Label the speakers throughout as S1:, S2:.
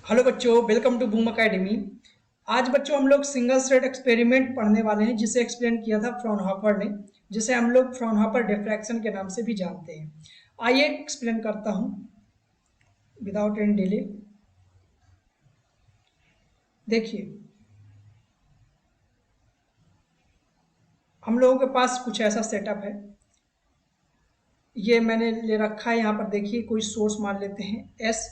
S1: Hello बच्चों, welcome to boom academy. आज बच्चों हम लोग सिंगल थ्रेड एक्सपेरिमेंट पढ़ने वाले हैं, जिसे एक्सप्लेन किया था फ्राउनहोफर ने, जिसे हम लोग फ्राउनहोफर डिफ्रैक्शन के नाम से भी जानते हैं। आइए एक्सप्लेन करता हूं विदाउट एनी डिले। देखिए, हम लोगों के पास कुछ ऐसा सेटअप है। ये मैंने ले रखा है, यहाँ पर देखिए कोई सोर्स मान लेते हैं एस,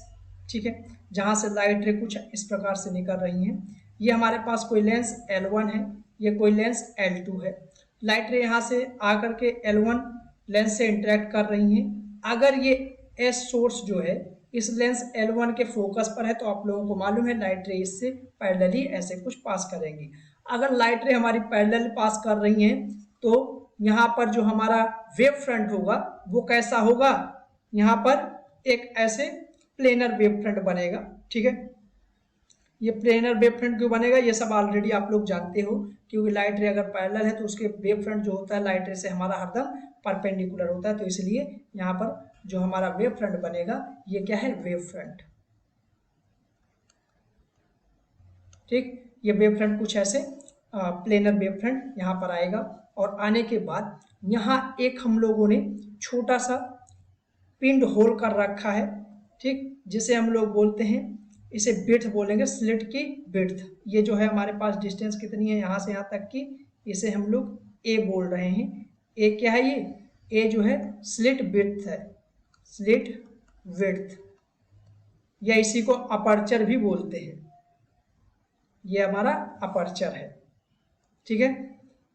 S1: ठीक है, जहाँ से लाइट रे कुछ इस प्रकार से निकल रही हैं। ये हमारे पास कोई लेंस L1 है, ये कोई लेंस L2 है। लाइट रे यहाँ से आकर के L1 लेंस से इंटरेक्ट कर रही हैं। अगर ये एस सोर्स जो है इस लेंस L1 के फोकस पर है, तो आप लोगों को मालूम है लाइट रे इससे पैरेलली ऐसे कुछ पास करेंगी। अगर लाइट रे हमारी पैरेलल पास कर रही हैं, तो यहाँ पर जो हमारा वेव फ्रंट होगा वो कैसा होगा, यहाँ पर एक ऐसे प्लेनर वेव फ्रंट बनेगा। ठीक है, ये प्लेनर वेव फ्रंट क्यों बनेगा ये सब ऑलरेडी आप लोग जानते हो, क्योंकि लाइट रे अगर पैरेलल है तो उसके वेव फ्रंट जो होता है लाइट रे से हमारा हरदम परपेंडिकुलर होता है, तो इसलिए यहाँ पर जो हमारा वेव फ्रंट बनेगा ये क्या है, वेव फ्रंट। ठीक, ये वेव फ्रंट कुछ ऐसे प्लेनर वेव फ्रंट यहाँ पर आएगा, और आने के बाद यहाँ एक हम लोगों ने छोटा सा पिंड होल कर रखा है, ठीक, जिसे हम लोग बोलते हैं, इसे बिड्थ बोलेंगे, स्लिट की बिड्थ। ये जो है हमारे पास डिस्टेंस कितनी है यहाँ से यहाँ तक की, इसे हम लोग ए बोल रहे हैं। ए क्या है, ये ए जो है स्लिट बिड्थ है, स्लिट विड्थ, या इसी को अपर्चर भी बोलते हैं। ये हमारा अपर्चर है। ठीक है,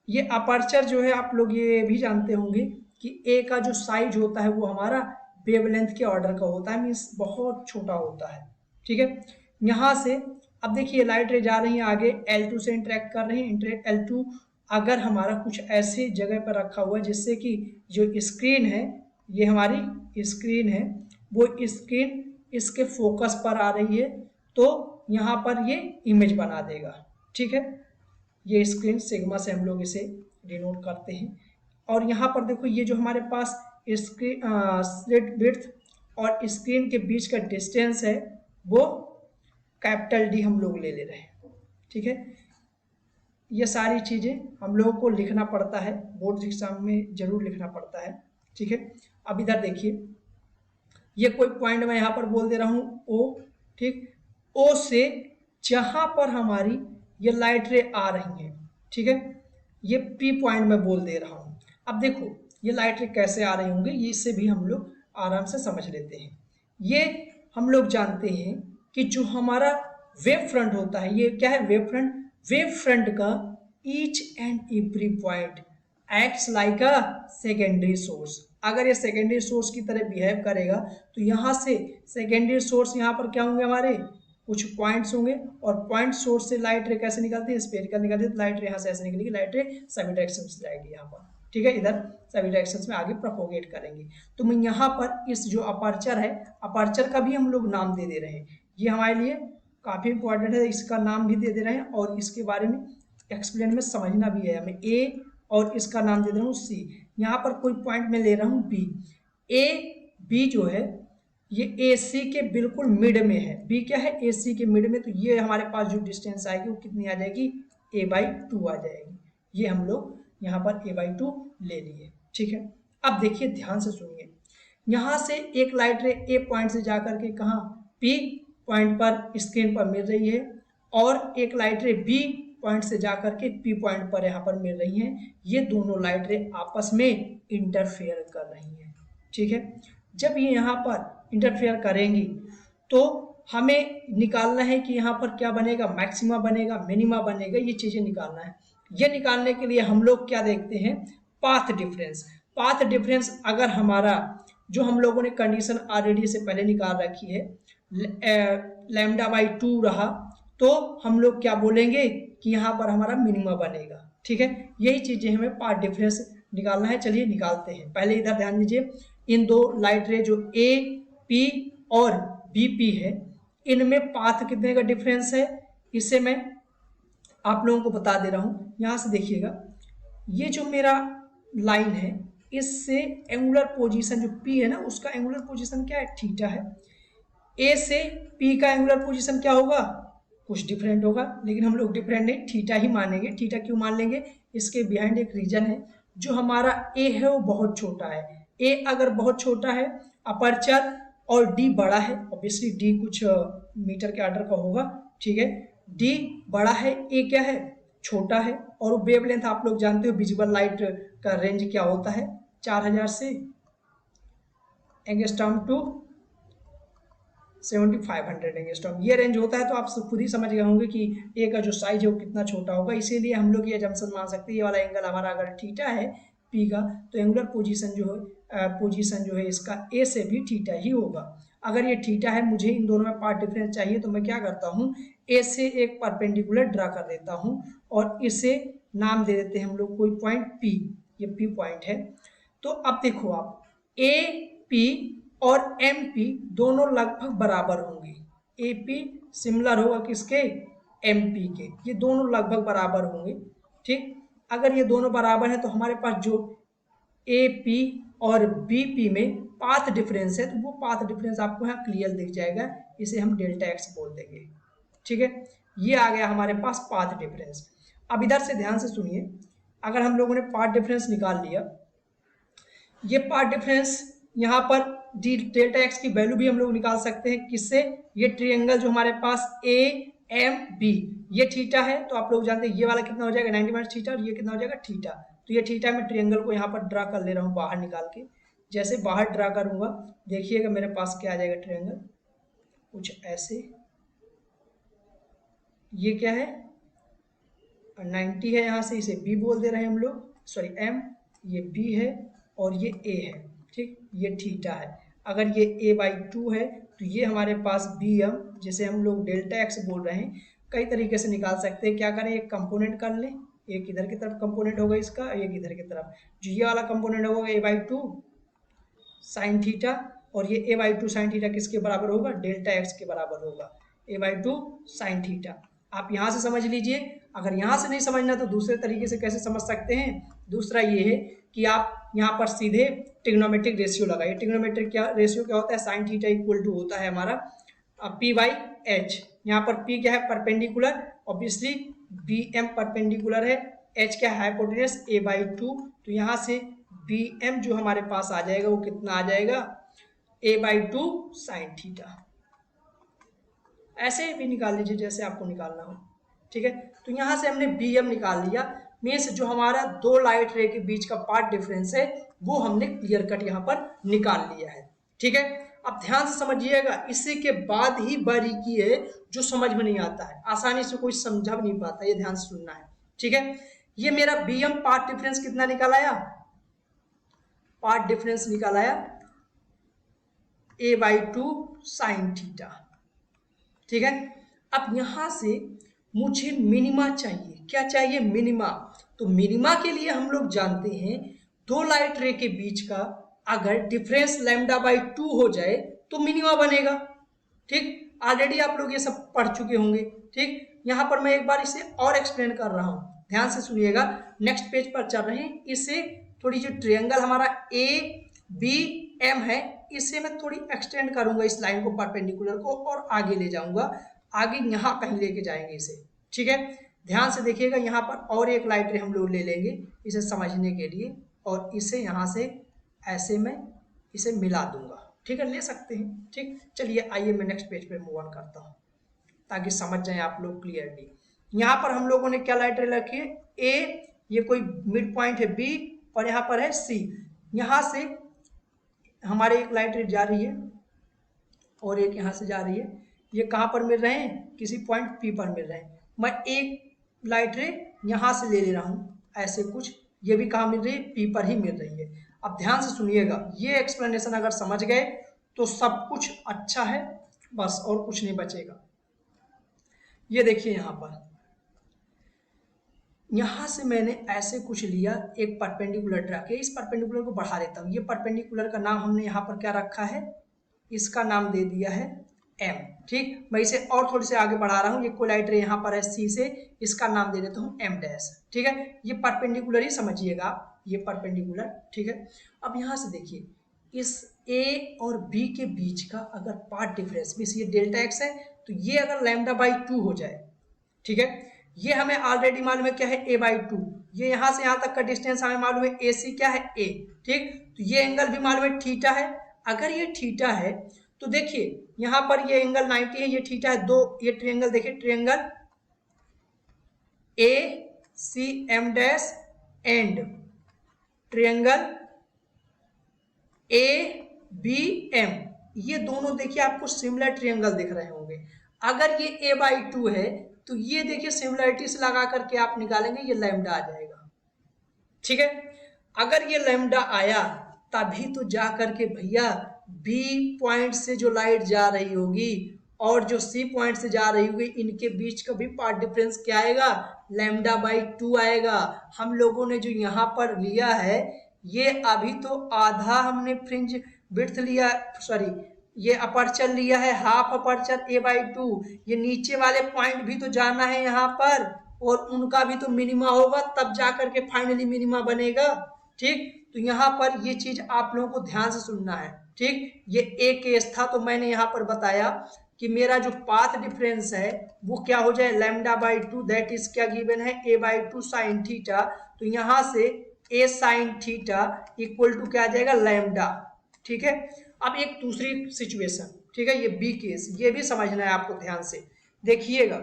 S1: ये अपर्चर जो है आप लोग ये भी जानते होंगे कि ए का जो साइज होता है वो हमारा वेवलेंथ के ऑर्डर का होता है, मीन्स बहुत छोटा होता है। ठीक है, यहाँ से अब देखिए लाइट रे जा रही है आगे, L2 से इंटरेक्ट कर रही है। L2 अगर हमारा कुछ ऐसी जगह पर रखा हुआ है जिससे कि जो स्क्रीन है, ये हमारी स्क्रीन है, वो स्क्रीन इसके फोकस पर आ रही है, तो यहाँ पर ये इमेज बना देगा। ठीक है, ये स्क्रीन सिग्मा से हम लोग इसे डिनोट करते हैं। और यहाँ पर देखो ये जो हमारे पास स्क्रीन स्लिट विड्थ और स्क्रीन के बीच का डिस्टेंस है वो कैपिटल डी हम लोग ले रहे हैं। ठीक है, ये सारी चीज़ें हम लोगों को लिखना पड़ता है, बोर्ड एग्जाम में जरूर लिखना पड़ता है। ठीक है, अब इधर देखिए, ये कोई पॉइंट मैं यहाँ पर बोल दे रहा हूँ ओ। ठीक, ओ से जहाँ पर हमारी ये लाइट रे आ रही है, ठीक है, ये पी पॉइंट में बोल दे रहा हूँ। अब देखो ये लाइट रे कैसे आ रही होंगी, ये इससे भी हम लोग आराम से समझ लेते हैं। ये हम लोग जानते हैं कि जो हमारा वेव फ्रंट होता है, ये क्या है, वेव फ्रंट। वेव फ्रंट का each and every point acts like a secondary source. अगर ये सेकेंडरी सोर्स की तरह बिहेव करेगा, तो यहाँ से सेकेंडरी सोर्स यहाँ पर क्या होंगे, हमारे कुछ पॉइंट्स होंगे, और पॉइंट सोर्स से लाइट रे कैसे निकलती है, स्फेरिकल निकलती है, तो लाइट रे यहाँ से ऐसे निकलेगी, लाइट रे सभी डायरेक्शन से जाएगी यहाँ पर। ठीक है, इधर सभी डायरेक्शंस में आगे प्रोपोगेट करेंगे। तो मैं यहाँ पर इस जो अपर्चर है, अपर्चर का भी हम लोग नाम दे रहे हैं। ये हमारे लिए काफ़ी इंपॉर्टेंट है, इसका नाम भी दे रहे हैं, और इसके बारे में एक्सप्लेन में समझना भी है हमें। ए और इसका नाम दे रहा हूँ सी। यहाँ पर कोई पॉइंट में ले रहा हूँ बी। ए बी जो है ये ए सी के बिल्कुल मिड में है। बी क्या है, ए सी के मिड में, तो ये हमारे पास जो डिस्टेंस आएगी वो कितनी आ जाएगी, a/2 आ जाएगी। ये हम लोग यहाँ पर a/2 ले लिए। ठीक है, अब देखिए ध्यान से सुनिए, यहाँ से एक लाइट रे ए पॉइंट से जाकर के कहाँ, पी पॉइंट पर स्क्रीन पर मिल रही है, और एक लाइट रे बी पॉइंट से जाकर के पी पॉइंट पर यहाँ पर मिल रही हैं। ये दोनों लाइट रे आपस में इंटरफेयर कर रही हैं। ठीक है, जब ये यहाँ पर इंटरफेयर करेंगी तो हमें निकालना है कि यहाँ पर क्या बनेगा, मैक्सिमा बनेगा, मिनिमा बनेगा, ये चीज़ें निकालना है। ये निकालने के लिए हम लोग क्या देखते हैं, पाथ डिफरेंस। पाथ डिफरेंस अगर हमारा जो हम लोगों ने कंडीशन ऑलरेडी से पहले निकाल रखी है, λ/2 रहा, तो हम लोग क्या बोलेंगे कि यहाँ पर हमारा मिनिमा बनेगा। ठीक है, यही चीज़ें हमें पाथ डिफरेंस निकालना है। चलिए निकालते हैं। पहले इधर ध्यान दीजिए, इन दो लाइट रे जो ए पी और बी पी है, इनमें पाथ कितने का डिफरेंस है, इसे मैं आप लोगों को बता दे रहा हूँ। यहाँ से देखिएगा, ये जो मेरा लाइन है, इससे एंगुलर पोजीशन जो पी है ना, उसका एंगुलर पोजीशन क्या है, थीटा है। ए से पी का एंगुलर पोजीशन क्या होगा, कुछ डिफरेंट होगा, लेकिन हम लोग डिफरेंट नहीं थीटा ही मानेंगे। थीटा क्यों मान लेंगे, इसके बिहाइंड एक रीजन है, जो हमारा ए है वो बहुत छोटा है। ए अगर बहुत छोटा है अपर्चर और डी बड़ा है, ऑब्वियसली डी कुछ मीटर के ऑर्डर का होगा, ठीक है, डी बड़ा है, ए क्या है, छोटा है, और वेवलेंथ आप लोग जानते हो विजिबल लाइट का रेंज क्या होता है, 4000 से एंगस्ट्रॉम टू 7500 एंगस्ट्रॉम, ये रेंज होता है। तो आप खुद ही समझ गए होंगे कि ए का जो साइज है वो कितना छोटा होगा। इसीलिए हम लोग ये जंक्शन मान सकते हैं, ये वाला एंगल हमारा अगर थीटा है पी का, तो एंगुलर पोजीशन जो है इसका ए से भी थीटा ही होगा। अगर ये थीटा है, मुझे इन दोनों में पार्ट डिफरेंस चाहिए, तो मैं क्या करता हूँ, ए से एक परपेंडिकुलर ड्रा कर देता हूँ और इसे नाम दे देते हैं हम लोग कोई पॉइंट पी, ये पी पॉइंट है। तो अब देखो आप, ए पी और एम पी दोनों लगभग बराबर होंगे, ए पी सिमिलर होगा किसके, एम पी के, ये दोनों लगभग बराबर होंगे, ठीक। अगर ये दोनों बराबर हैं तो हमारे पास जो ए पी और बी पी में पाथ डिफरेंस है, तो वो पाथ डिफरेंस आपको यहाँ क्लियर दिख जाएगा, इसे हम डेल्टा एक्स बोल देंगे, ठीक है। ये आ गया हमारे पास पाथ डिफरेंस। अब इधर से ध्यान से सुनिए, अगर हम लोगों ने पाथ डिफरेंस निकाल लिया, ये पाथ डिफरेंस यहाँ पर डी डेल्टा एक्स की वैल्यू भी हम लोग निकाल सकते हैं, किससे, ये ट्रायंगल जो हमारे पास ए एम बी, ये थीटा है, तो आप लोग जानते हैं ये वाला कितना हो जाएगा 90 माइनस थीटा, और ये कितना हो जाएगा थीटा। तो ये थीटा में ट्रायंगल को यहाँ पर ड्रा कर ले रहा हूँ बाहर निकाल के। जैसे बाहर ड्रा करूंगा, देखिएगा मेरे पास क्या आ जाएगा ट्रायंगल, कुछ ऐसे, ये क्या है 90 है, यहाँ से इसे बी बोल दे रहे हैं हम लोग, सॉरी एम, ये बी है और ये ए है, ठीक, ये थीटा है। अगर ये a/2 है तो ये हमारे पास बी एम, जिसे हम लोग डेल्टा एक्स बोल रहे हैं, कई तरीके से निकाल सकते हैं। क्या करें, एक कंपोनेंट कर लें, एक इधर की तरफ कंपोनेंट होगा इसका, एक इधर की तरफ, जो ये वाला कंपोनेंट होगा a/2 साइन थीटा, और ये a/2 साइन थीटा किसके बराबर होगा, डेल्टा एक्स के बराबर होगा, a/2 साइन थीटा। आप यहाँ से समझ लीजिए। अगर यहाँ से नहीं समझना तो दूसरे तरीके से कैसे समझ सकते हैं, दूसरा ये है कि आप यहाँ पर सीधे ट्रिग्नोमेट्रिक रेशियो लगाइए। ट्रिग्नोमेट्रिक क्या रेशियो क्या होता है, साइन थीटा इक्वल टू होता है हमारा पी बाई एच। यहाँ पर पी क्या है, perpendicular, obviously B M perpendicular है, एच क्या है, हाइपोटेनस a/2, तो यहाँ से बी एम जो हमारे पास आ जाएगा वो कितना आ जाएगा, a/2 साइन थीटा। ऐसे भी निकाल लीजिए जैसे आपको निकालना हो, ठीक है। तो यहाँ से हमने बी एम निकाल लिया, मीन्स जो हमारा दो लाइट रे के बीच का पार्ट डिफरेंस है वो हमने क्लियर कट यहाँ पर निकाल लिया है, ठीक है। अब ध्यान से समझिएगा, इसी के बाद ही बारीकी है जो समझ में नहीं आता है, आसानी से कोई समझा भी नहीं पाता, ये ध्यान से सुनना है, ठीक है। ये मेरा बी एम पार्ट डिफरेंस कितना निकाल आया, पार्ट डिफरेंस निकाल आया a/2 साइन थीटा, ठीक है। अब यहां से मुझे मिनिमा चाहिए, क्या चाहिए, मिनिमा। तो मिनिमा के लिए हम लोग जानते हैं दो लाइट रे के बीच का अगर डिफरेंस λ/2 हो जाए तो मिनिमा बनेगा, ठीक। ऑलरेडी आप लोग ये सब पढ़ चुके होंगे, ठीक। यहां पर मैं एक बार इसे और एक्सप्लेन कर रहा हूं, ध्यान से सुनिएगा। नेक्स्ट पेज पर चल रहे हैं, इसे थोड़ी जो ट्रायंगल हमारा ए बी एम है, इसे मैं थोड़ी एक्सटेंड करूंगा इस लाइन को परपेंडिकुलर को, और आगे ले जाऊंगा, आगे यहाँ कहीं लेके जाएंगे इसे, ठीक है। ध्यान से देखिएगा, यहाँ पर और एक लाइट रे हम लोग ले लेंगे इसे समझने के लिए, और इसे यहाँ से ऐसे मैं इसे मिला दूंगा, ठीक है, ले सकते हैं, ठीक। चलिए आइए मैं नेक्स्ट पेज पे मूव ऑन करता हूँ ताकि समझ जाए आप लोग क्लियरली। यहाँ पर हम लोगों ने क्या लाइट रे रखी है, ए, ये कोई मिड पॉइंट है बी, और यहाँ पर है सी। यहाँ से हमारे एक लाइट रे जा रही है और एक यहाँ से जा रही है, ये कहाँ पर मिल रहे हैं, किसी पॉइंट पी पर मिल रहे हैं। मैं एक लाइट रे यहाँ से ले रहा हूँ ऐसे कुछ, ये भी कहाँ मिल रही है, पी पर ही मिल रही है। अब ध्यान से सुनिएगा, ये एक्सप्लेनेशन अगर समझ गए तो सब कुछ अच्छा है, बस और कुछ नहीं बचेगा। ये देखिए यहाँ पर, यहाँ से मैंने ऐसे कुछ लिया, एक परपेंडिकुलर ड्रा किया, इस परपेंडिकुलर को बढ़ा देता हूँ। ये परपेंडिकुलर का नाम हमने यहाँ पर क्या रखा है, इसका नाम दे दिया है एम, ठीक। मैं इसे और थोड़ी से आगे बढ़ा रहा हूँ, ये कोलाइटर यहाँ पर है सी से, इसका नाम दे देता हूँ एम डैश, ठीक है। ये परपेंडिकुलर ही समझिएगा, ये परपेंडिकुलर, ठीक है। अब यहाँ से देखिए, इस ए और बी के बीच का अगर पाथ डिफरेंस मीन्स ये डेल्टा एक्स है, तो ये अगर लैम्डा बाई 2 हो जाए, ठीक है, ये हमें ऑलरेडी मालूम है क्या है, ए बाई 2, ये यहाँ से यहाँ तक का डिस्टेंस हमें मालूम है ए सी क्या है, ए, ठीक, तो ये एंगल भी मालूम है थीटा है। अगर ये थीटा है तो देखिए यहाँ पर ये एंगल 90 है, ये थीटा है, दो ये ट्रायंगल देखिए, triangle A C M dash and triangle A B M, ये दोनों देखिए आपको सिमिलर ट्रायंगल दिख रहे होंगे। अगर ये ए बाई 2 है तो ये देखिए सिमिलरिटी से लगा करके आप निकालेंगे, ये लैम्डा आ जाएगा, ठीक है। अगर ये लैम्डा आया तभी तो जा करके भैया बी पॉइंट से जो लाइट जा रही होगी और जो सी पॉइंट से जा रही होगी, इनके बीच का भी पाथ डिफरेंस क्या आएगा, लैम्डा बाई 2 आएगा। हम लोगों ने जो यहाँ पर लिया है ये अभी तो आधा हमने फ्रिंज विड्थ लिया, सॉरी ये अपर्चर लिया है, हाफ अपर्चर ए बाई 2, ये नीचे वाले पॉइंट भी तो जाना है यहाँ पर और उनका भी तो मिनिमा होगा, तब जा करके फाइनली मिनिमा बनेगा, ठीक। तो यहाँ पर ये चीज आप लोगों को ध्यान से सुनना है, ठीक। ये ए केस था तो मैंने यहाँ पर बताया कि मेरा जो पाथ डिफरेंस है वो क्या हो जाए, लैम्डा बाई 2, दैट इज क्या गिवन है, ए बाई 2 साइन थीटा, तो यहाँ से ए साइन थीटा इक्वल टू क्या आ जाएगा, लैम्डा, ठीक है। अब एक दूसरी सिचुएशन, ठीक है, ये बी केस, ये भी समझना है आपको ध्यान से, देखिएगा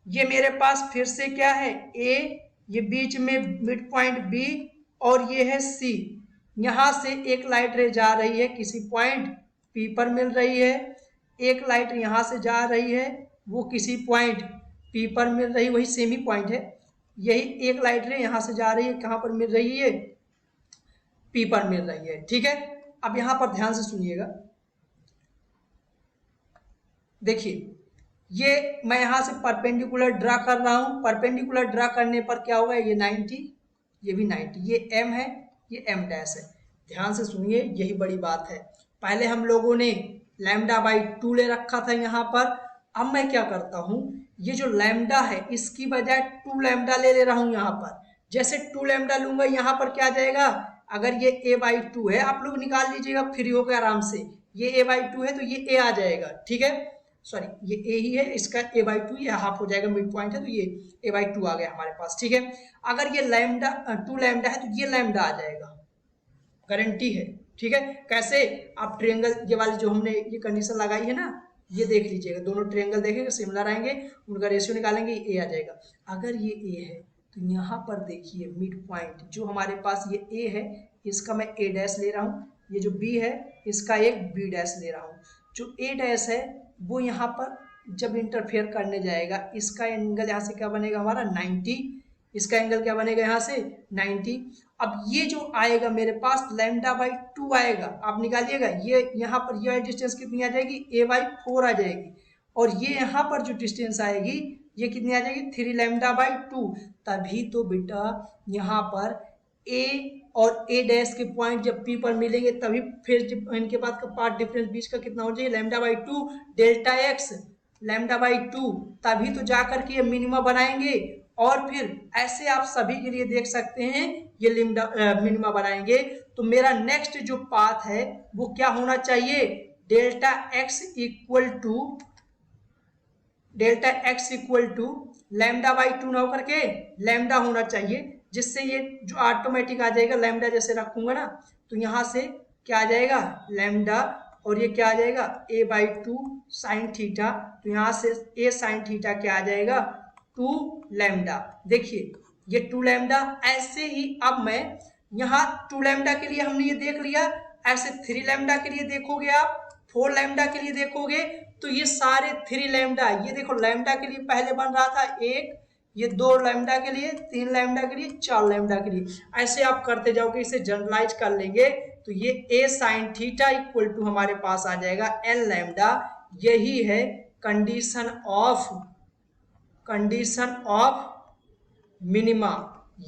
S1: ये मेरे पास फिर से क्या है, ए, ये बीच में मिड पॉइंट बी और ये है सी, यहाँ से एक लाइट रे जा रही है किसी पॉइंट पी पर मिल रही है, एक लाइट यहाँ से जा रही है वो किसी पॉइंट पी पर मिल रही, वही सेमी पॉइंट है, यही एक लाइट रे यहाँ से जा रही है, कहाँ पर मिल रही है, पी पर मिल रही है, ठीक है। अब यहाँ पर ध्यान से सुनिएगा, देखिए ये मैं यहाँ से परपेंडिकुलर ड्रा कर रहा हूँ, परपेंडिकुलर ड्रा करने पर क्या होगा, ये 90, ये भी 90, ये एम है, ये एम डैश है। ध्यान से सुनिए, यही बड़ी बात है, पहले हम लोगों ने लैम्डा बाई 2 ले रखा था यहाँ पर, अब मैं क्या करता हूँ, ये जो लैम्डा है इसकी बजाय 2 लैम्डा ले रहा हूँ यहाँ पर, जैसे 2 लैम्डा लूंगा यहाँ पर क्या जाएगा, अगर ये ए बाई 2 है, आप लोग निकाल लीजिएगा फ्री होकर आराम से, ये ए बाई 2 है तो ये ए आ जाएगा, ठीक है, सॉरी ये ए ही है, इसका ए बाई 2 ये हाफ हो जाएगा, मिड पॉइंट है तो ये ए बाई 2 आ गया हमारे पास, ठीक है। अगर ये लैम्डा 2 लैम्डा है तो ये लैम्डा आ जाएगा, गारंटी है, ठीक है। कैसे, आप ट्रायंगल ये वाली जो हमने ये कंडीशन लगाई है ना, ये देख लीजिएगा, दोनों ट्रायंगल देखेंगे सिमिलर आएंगे, उनका रेशियो निकालेंगे, ए आ जाएगा। अगर ये ए है तो यहाँ पर देखिए मिड पॉइंट जो हमारे पास ये ए है, इसका मैं ए डैश ले रहा हूँ, ये जो बी है इसका एक बी डैश ले रहा हूँ, जो ए डैश है वो यहाँ पर जब इंटरफेयर करने जाएगा, इसका एंगल यहाँ से क्या बनेगा हमारा 90, इसका एंगल क्या बनेगा यहाँ से 90। अब ये जो आएगा मेरे पास लैम्डा बाई 2 आएगा, आप निकालिएगा, ये यहाँ पर ये डिस्टेंस कितनी आ जाएगी, ए बाई 4 आ जाएगी, और ये यहाँ पर जो डिस्टेंस आएगी ये कितनी आ जाएगी, 3 लैम्डा बाई 2। तभी तो बेटा यहाँ पर ए और ए डैश के पॉइंट जब पी पर मिलेंगे तभी फिर जब इनके बाद का पार्ट डिफरेंस बीच का कितना हो जाएगा, lambda by 2 delta x lambda by 2, तभी तो जाकर के ये मिनिमा बनाएंगे, और फिर ऐसे आप सभी के लिए देख सकते हैं ये मिनिमा बनाएंगे। तो मेरा नेक्स्ट जो पाथ है वो क्या होना चाहिए, delta x equal to lambda by 2 ना होकर के लैम्डा होना चाहिए, जिससे ये जो ऑटोमेटिक आ जाएगा, लैम्डा जैसे रखूंगा ना तो यहाँ से क्या आ जाएगा लैम्डा, और ये क्या आ जाएगा ए बाई 2 साइन थीटा, तो यहाँ से ए साइन थीटा क्या आ जाएगा 2 लैम्डा। देखिए ये 2 लैम्डा, ऐसे ही अब मैं यहाँ 2 लैम्डा के लिए हमने ये देख लिया, ऐसे 3 लैम्डा के लिए देखोगे आप, 4 लैम्डा के लिए देखोगे तो ये सारे 3 लैम्डा, ये देखो लैम्डा के लिए पहले बन रहा था 1, ये 2 लैम्डा के लिए, 3 लैम्डा के लिए, 4 लैम्डा के लिए, ऐसे आप करते जाओगे, इसे जनरलाइज कर लेंगे तो ये ए साइन थीटा इक्वल टू हमारे पास आ जाएगा एन लैम्डा। यही है कंडीशन ऑफ मिनिमा।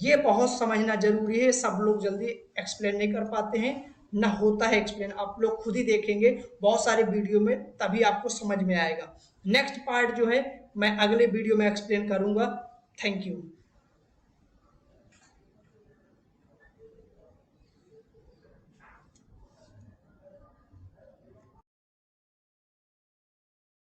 S1: ये बहुत समझना जरूरी है, सब लोग जल्दी एक्सप्लेन नहीं कर पाते हैं, ना होता है एक्सप्लेन, आप लोग खुद ही देखेंगे बहुत सारे वीडियो में तभी आपको समझ में आएगा। नेक्स्ट पार्ट जो है मैं अगले वीडियो में एक्सप्लेन करूंगा। Thank you.